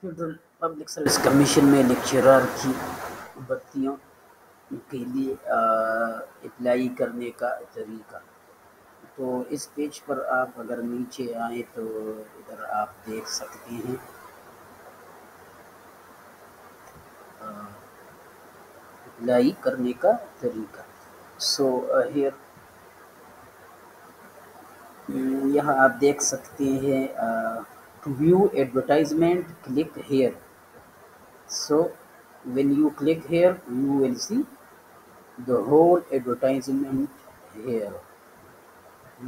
Federal public service commission में lecturer की भर्तियों के लिए अप्लाई करने का तरीका। तो इस पेज पर आप अगर नीचे आए तो इधर आप देख सकते हैं अप्लाई करने का तरीका। सो हियर यहाँ आप देख सकते हैं to view advertisement click here. So when you click here you will see the whole advertisement here.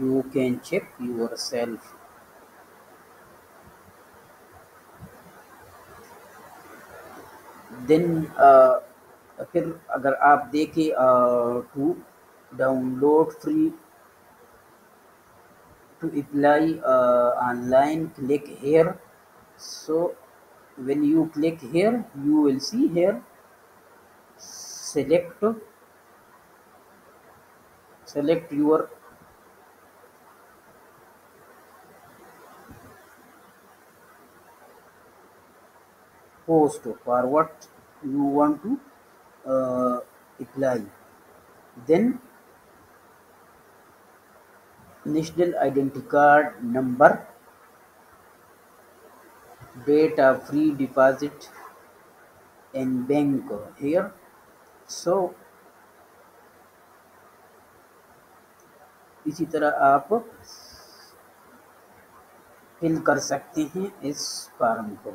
You can check yourself. Then फिर अगर आप देखें to download free to apply online click here. So when you click here you will see here select your post for what you want to apply. Then national identity card number, date of free deposit and bank here. So इसी तरह आप fill कर सकते हैं इस form को।